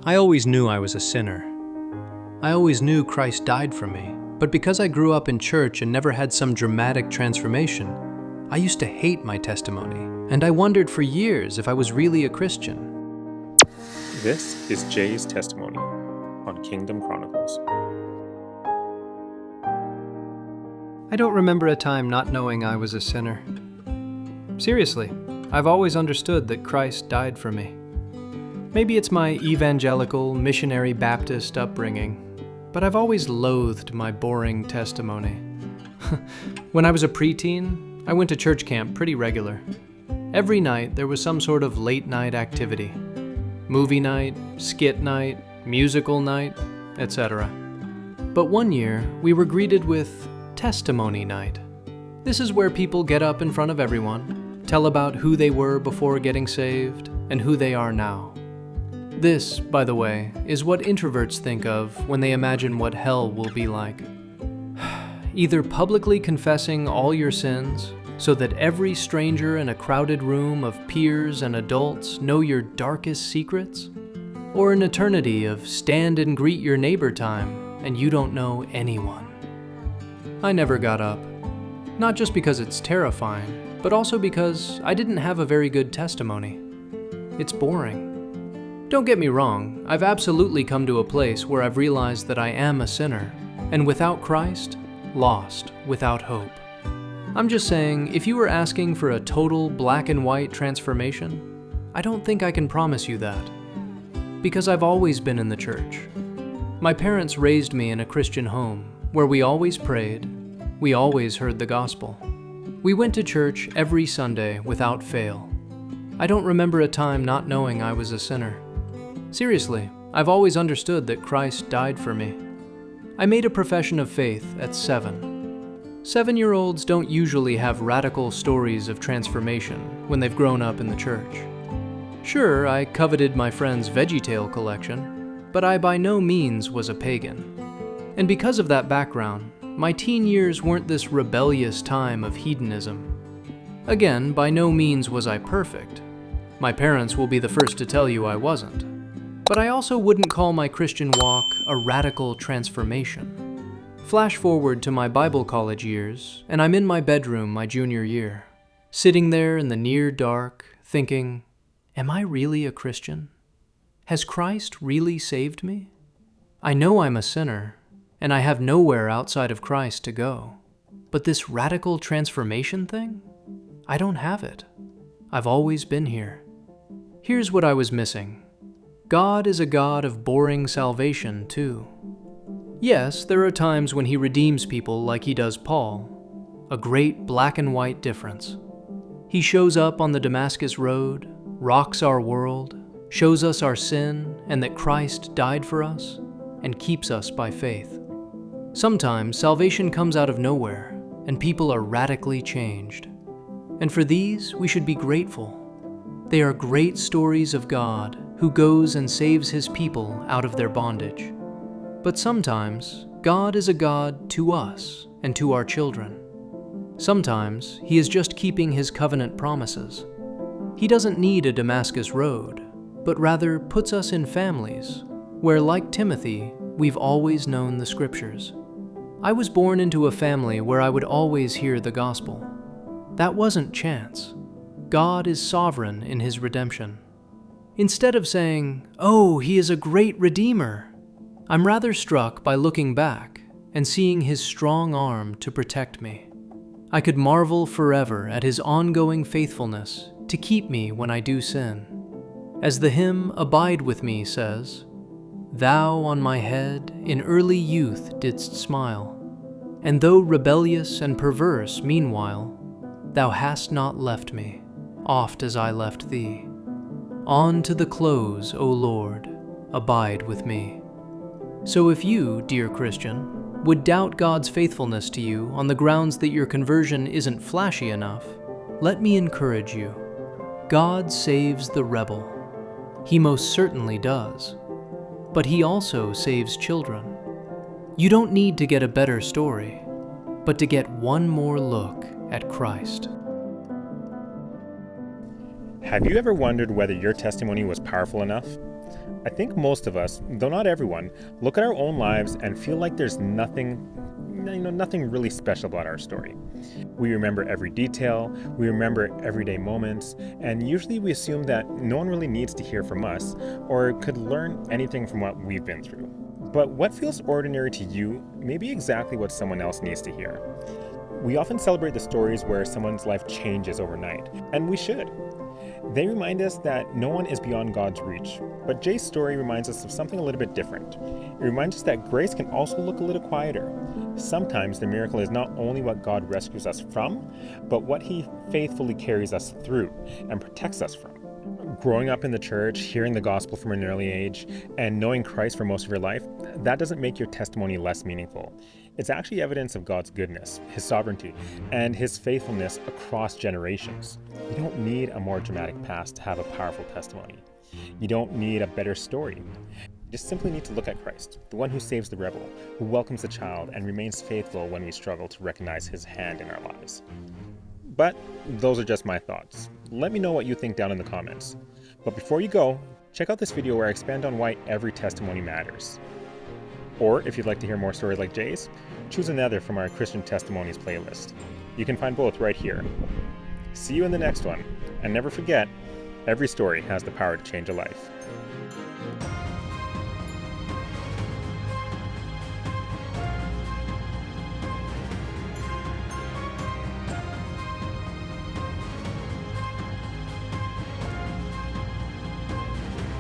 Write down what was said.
I always knew I was a sinner. I always knew Christ died for me, but because I grew up in church and never had some dramatic transformation, I used to hate my testimony, and I wondered for years if I was really a Christian. This is Jay's testimony on Kingdom Chronicles. I don't remember a time not knowing I was a sinner. Seriously, I've always understood that Christ died for me. Maybe it's my evangelical, missionary Baptist upbringing, but I've always loathed my boring testimony. When I was a preteen, I went to church camp pretty regular. Every night there was some sort of late-night activity. Movie night, skit night, musical night, etc. But one year, we were greeted with testimony night. This is where people get up in front of everyone, tell about who they were before getting saved and who they are now. This, by the way, is what introverts think of when they imagine what hell will be like. Either publicly confessing all your sins so that every stranger in a crowded room of peers and adults know your darkest secrets, or an eternity of stand and greet your neighbor time and you don't know anyone. I never got up. Not just because it's terrifying, but also because I didn't have a very good testimony. It's boring. Don't get me wrong, I've absolutely come to a place where I've realized that I am a sinner, and without Christ, lost without hope. I'm just saying, if you were asking for a total black and white transformation, I don't think I can promise you that. Because I've always been in the church. My parents raised me in a Christian home, where we always prayed, we always heard the gospel. We went to church every Sunday without fail. I don't remember a time not knowing I was a sinner. Seriously, I've always understood that Christ died for me. I made a profession of faith at 7. 7-year-olds don't usually have radical stories of transformation when they've grown up in the church. Sure, I coveted my friend's VeggieTale collection, but I by no means was a pagan. And because of that background, my teen years weren't this rebellious time of hedonism. Again, by no means was I perfect. My parents will be the first to tell you I wasn't. But I also wouldn't call my Christian walk a radical transformation. Flash forward to my Bible college years, and I'm in my bedroom my junior year, sitting there in the near dark, thinking, am I really a Christian? Has Christ really saved me? I know I'm a sinner, and I have nowhere outside of Christ to go. But this radical transformation thing? I don't have it. I've always been here. Here's what I was missing. God is a God of boring salvation, too. Yes, there are times when he redeems people like he does Paul. A great black and white difference. He shows up on the Damascus Road, rocks our world, shows us our sin and that Christ died for us, and keeps us by faith. Sometimes salvation comes out of nowhere, and people are radically changed. And for these, we should be grateful. They are great stories of God who goes and saves his people out of their bondage. But sometimes, God is a God to us and to our children. Sometimes, he is just keeping his covenant promises. He doesn't need a Damascus Road, but rather puts us in families, where, like Timothy, we've always known the scriptures. I was born into a family where I would always hear the gospel. That wasn't chance. God is sovereign in his redemption. Instead of saying, oh, he is a great redeemer, I'm rather struck by looking back and seeing his strong arm to protect me. I could marvel forever at his ongoing faithfulness to keep me when I do sin. As the hymn Abide With Me says, thou on my head in early youth didst smile, and though rebellious and perverse meanwhile, thou hast not left me, oft as I left thee. On to the close, O Lord, abide with me. So if you, dear Christian, would doubt God's faithfulness to you on the grounds that your conversion isn't flashy enough, let me encourage you. God saves the rebel. He most certainly does. But he also saves children. You don't need to get a better story, but to get one more look at Christ. Have you ever wondered whether your testimony was powerful enough? I think most of us, though not everyone, look at our own lives and feel like there's nothing really special about our story. We remember every detail, we remember everyday moments, and usually we assume that no one really needs to hear from us or could learn anything from what we've been through. But what feels ordinary to you may be exactly what someone else needs to hear. We often celebrate the stories where someone's life changes overnight, and we should. They remind us that no one is beyond God's reach, but Jay's story reminds us of something a little bit different. It reminds us that grace can also look a little quieter. Sometimes the miracle is not only what God rescues us from, but what He faithfully carries us through and protects us from. Growing up in the church, hearing the gospel from an early age, and knowing Christ for most of your life, that doesn't make your testimony less meaningful. It's actually evidence of God's goodness, His sovereignty, and His faithfulness across generations. You don't need a more dramatic past to have a powerful testimony. You don't need a better story. You just simply need to look at Christ, the one who saves the rebel, who welcomes the child, and remains faithful when we struggle to recognize His hand in our lives. But those are just my thoughts. Let me know what you think down in the comments. But before you go, check out this video where I expand on why every testimony matters. Or if you'd like to hear more stories like Jay's, choose another from our Christian Testimonies playlist. You can find both right here. See you in the next one, and never forget, every story has the power to change a life.